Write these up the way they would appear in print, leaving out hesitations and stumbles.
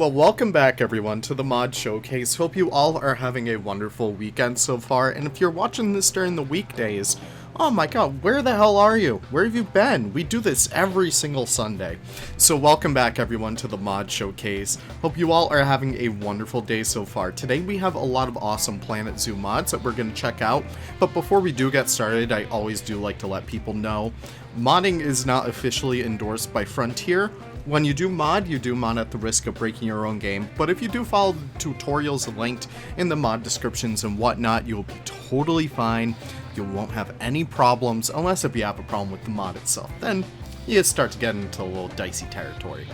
Well, welcome back everyone to the Mod Showcase. Hope you all are having a wonderful weekend so far, and if you're watching this during the weekdays, oh my god, where the hell are you? Where have you been? We do this every single Sunday. So welcome back everyone to the Mod Showcase. Hope you all are having a wonderful day so far. Today we have a lot of awesome Planet Zoo mods that we're going to check out, but before we do get started, I always do like to let people know, modding is not officially endorsed by Frontier. When you do mod at the risk of breaking your own game, but if you do follow the tutorials linked in the mod descriptions and whatnot, you'll be totally fine. You won't have any problems, unless if you have a problem with the mod itself. Then you start to get into a little dicey territory.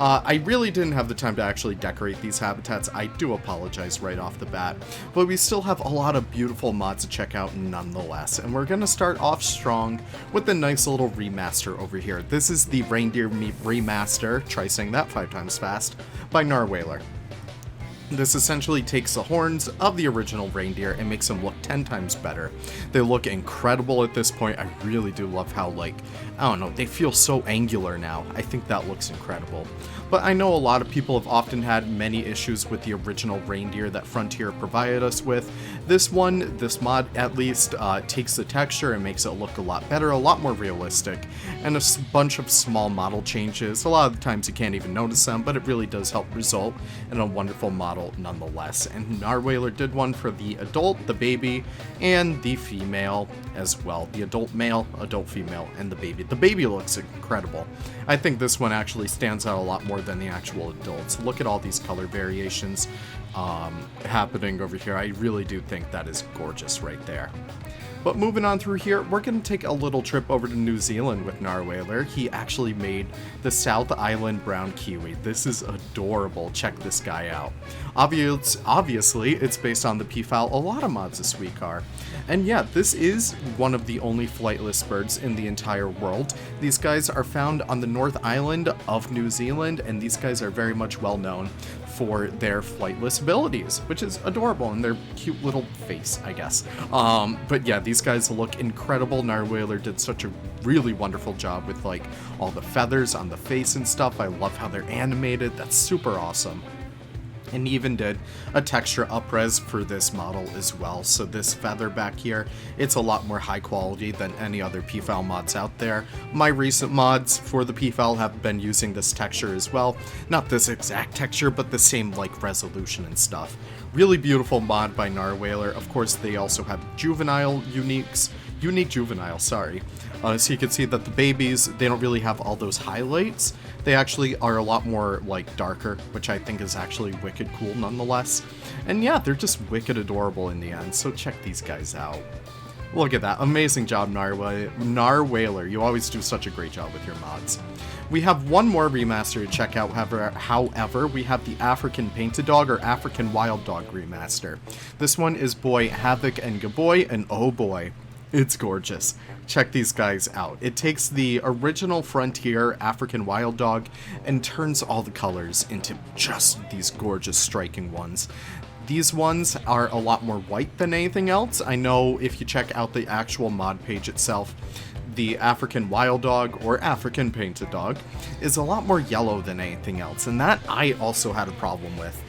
I really didn't have the time to actually decorate these habitats. I do apologize right off the bat, but we still have a lot of beautiful mods to check out nonetheless, and we're going to start off strong with a nice little remaster over here. This is the Reindeer remaster, try saying that 5 times fast, by Narwhaler. This essentially takes the horns of the original reindeer and makes them look 10 times better. They look incredible at this point. I really do love how, I don't know, they feel so angular now. I think that looks incredible. But I know a lot of people have often had many issues with the original reindeer that Frontier provided us with. This mod at least, takes the texture and makes it look a lot better, a lot more realistic, and a bunch of small model changes. A lot of the times you can't even notice them, but it really does help result in a wonderful model nonetheless. And Narwhaler did one for the adult, the baby, and the female as well. The adult male, adult female, and the baby. The baby looks incredible. I think this one actually stands out a lot more than the actual adults. Look at all these color variations happening over here. I really do think that is gorgeous right there. But moving on through here, we're going to take a little trip over to New Zealand with Narwhaler. He actually made the South Island brown kiwi. This is adorable. Check this guy out. Obviously, it's based on the peafowl. A lot of mods this week are. And yeah, this is one of the only flightless birds in the entire world. These guys are found on the North Island of New Zealand, and these guys are very much well known for their flightless abilities, which is adorable, and their cute little face, I guess. But yeah, these guys look incredible. Narwhaler did such a really wonderful job with all the feathers on the face and stuff. I love how they're animated. That's super awesome. And he even did a texture upres for this model as well. So this feather back here, it's a lot more high quality than any other peafowl mods out there. My recent mods for the peafowl have been using this texture as well. Not this exact texture, but the same resolution and stuff. Really beautiful mod by Narwhaler. Of course, they also have unique juvenile, sorry. So you can see that the babies, they don't really have all those highlights. They actually are a lot more darker, which I think is actually wicked cool nonetheless. And yeah, they're just wicked adorable in the end, so check these guys out. Look at that, amazing job Narwhaler. You always do such a great job with your mods. We have one more remaster to check out, however, we have the African Painted Dog or African Wild Dog remaster. This one is Boy Havoc and Gaboy, and oh boy, it's gorgeous. Check these guys out. It takes the original Frontier African Wild Dog and turns all the colors into just these gorgeous striking ones. These ones are a lot more white than anything else. I know if you check out the actual mod page itself, the African Wild Dog or African Painted Dog is a lot more yellow than anything else, and that I also had a problem with.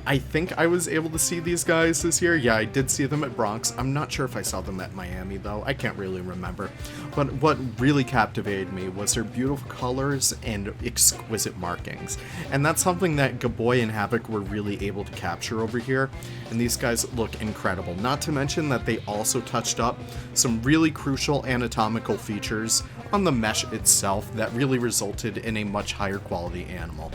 I think I was able to see these guys this year. Yeah, I did see them at Bronx. I'm not sure if I saw them at Miami, though. I can't really remember. But what really captivated me was their beautiful colors and exquisite markings. And that's something that Gaboy and Havoc were really able to capture over here. And these guys look incredible. Not to mention that they also touched up some really crucial anatomical features on the mesh itself that really resulted in a much higher quality animal.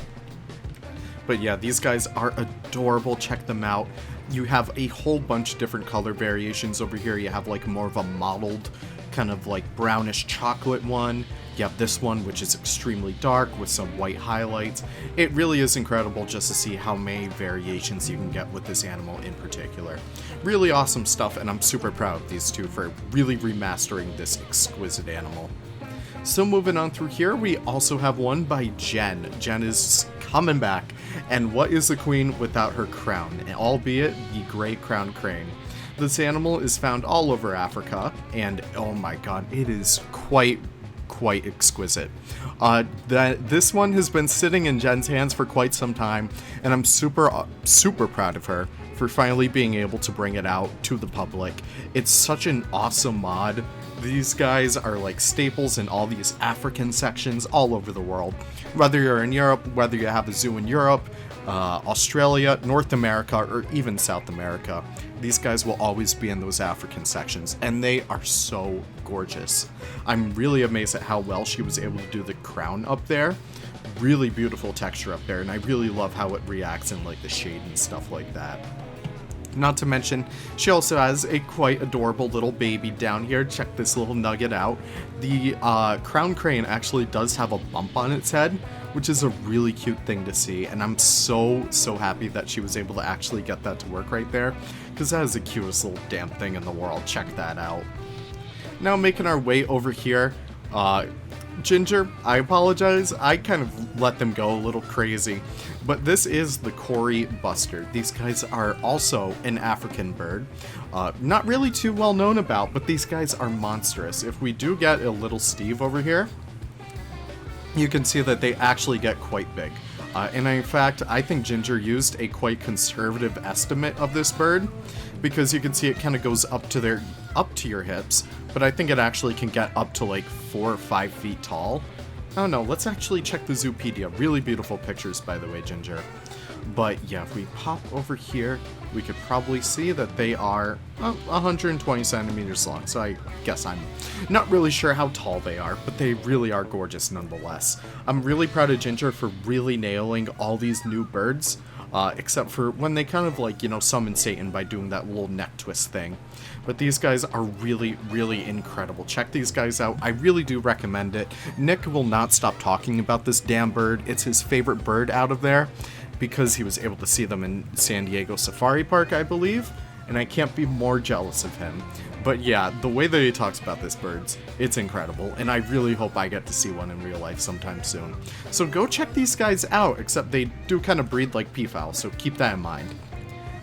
But yeah, these guys are adorable. Check them out. You have a whole bunch of different color variations over here. You have more of a mottled, kind of brownish chocolate one. You have this one, which is extremely dark with some white highlights. It really is incredible just to see how many variations you can get with this animal in particular. Really awesome stuff, and I'm super proud of these two for really remastering this exquisite animal. So moving on through here, we also have one by Jen. Jen is coming back, and what is the queen without her crown, albeit the gray crowned crane? This animal is found all over Africa, and oh my god, it is quite quite exquisite. This one has been sitting in Jen's hands for quite some time, and I'm super proud of her for finally being able to bring it out to the public. It's such an awesome mod. These guys are like staples in all these African sections all over the world. Whether you're in Europe, whether you have a zoo in Europe, Australia, North America, or even South America, these guys will always be in those African sections, and they are so gorgeous. I'm really amazed at how well she was able to do the crown up there. Really beautiful texture up there, and I really love how it reacts in like the shade and stuff like that. Not to mention, she also has a quite adorable little baby down here. Check this little nugget out. The crown crane actually does have a bump on its head, which is a really cute thing to see, and I'm so happy that she was able to actually get that to work right there, because that is the cutest little damn thing in the world. Check that out. Now making our way over here, Ginger, I apologize, I kind of let them go a little crazy, but this is the Kori bustard. These guys are also an African bird, not really too well known about, but these guys are monstrous. If we do get a little Steve over here, you can see that they actually get quite big. And in fact, I think Ginger used a quite conservative estimate of this bird, because you can see it kind of goes up to your hips, but I think it actually can get up to like 4 or 5 feet tall. Oh no, let's actually check the Zoopedia. Really beautiful pictures, by the way, Ginger. But yeah, if we pop over here, we could probably see that they are 120 centimeters long, so I guess I'm not really sure how tall they are, but they really are gorgeous nonetheless. I'm really proud of Ginger for really nailing all these new birds, except for when they kind of like, you know, summon Satan by doing that little neck twist thing. But these guys are really incredible. Check these guys out. I really do recommend it. Nick will not stop talking about this damn bird. It's his favorite bird out of there, because he was able to see them in San Diego Safari Park, I believe, and I can't be more jealous of him. But yeah, the way that he talks about this birds, it's incredible, and I really hope I get to see one in real life sometime soon. So go check these guys out, except they do kind of breed like peafowl, so keep that in mind.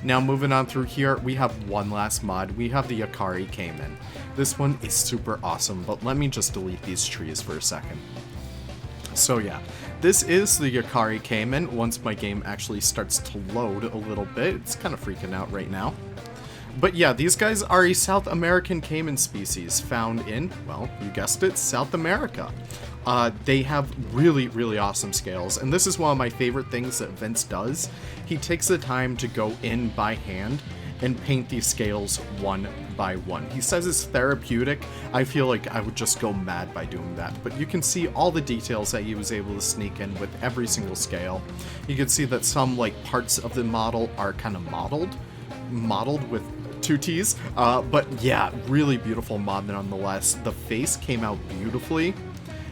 Now moving on through here, we have one last mod. We have the Yacare caiman. This one is super awesome, but let me just delete these trees for a second. So yeah, this is the Yacare caiman. Once my game actually starts to load a little bit, it's kind of freaking out right now. But yeah, these guys are a South American caiman species found in, well, you guessed it, South America. They have really awesome scales, and this is one of my favorite things that Vince does. He takes the time to go in by hand and paint these scales one by one. He says it's therapeutic. I feel like I would just go mad by doing that, but you can see all the details that he was able to sneak in with every single scale. You can see that some like parts of the model are kind of modeled with 2 T's, but yeah, really beautiful mod nonetheless. The face came out beautifully,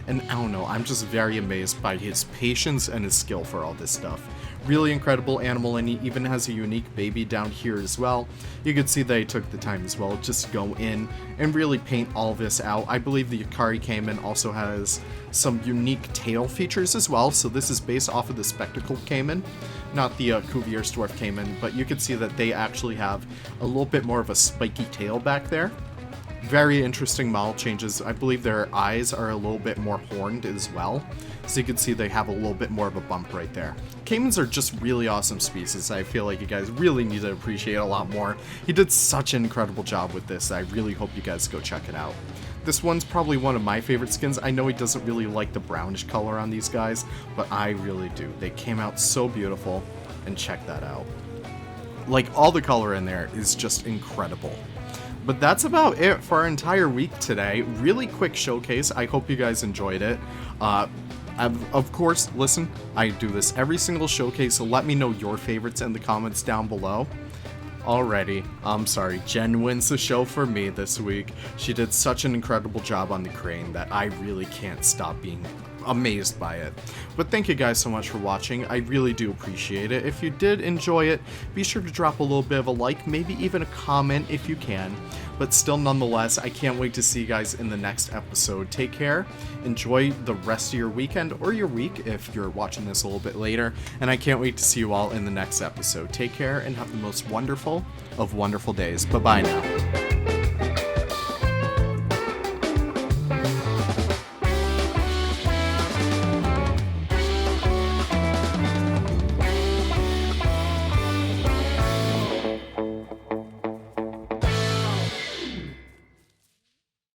and I don't know, I'm just very amazed by his patience and his skill for all this stuff. Really incredible animal, and he even has a unique baby down here as well. You can see that he took the time as well just to go in and really paint all this out. I believe the Yacare caiman also has some unique tail features as well, so this is based off of the spectacled caiman, not the Cuvier's caiman, but you can see that they actually have a little bit more of a spiky tail back there. Very interesting model changes. I believe their eyes are a little bit more horned as well, so you can see they have a little bit more of a bump right there. Caimans are just really awesome species. I feel like you guys really need to appreciate a lot more. He did such an incredible job with this. I really hope you guys go check it out. This one's probably one of my favorite skins. I know he doesn't really like the brownish color on these guys, but I really do. They came out so beautiful, and check that out. Like, all the color in there is just incredible. But that's about it for our entire week today. Really quick showcase. I hope you guys enjoyed it. Of course, listen, I do this every single showcase, so let me know your favorites in the comments down below. Alrighty, I'm sorry, Jen wins the show for me this week. She did such an incredible job on the crane that I really can't stop being amazed by it. But thank you guys so much for watching. I really do appreciate it. If you did enjoy it, be sure to drop a little bit of a like, maybe even a comment if you can. But still, nonetheless, I can't wait to see you guys in the next episode. Take care, enjoy the rest of your weekend or your week if you're watching this a little bit later, and I can't wait to see you all in the next episode. Take care and have the most wonderful of wonderful days. Bye-bye now.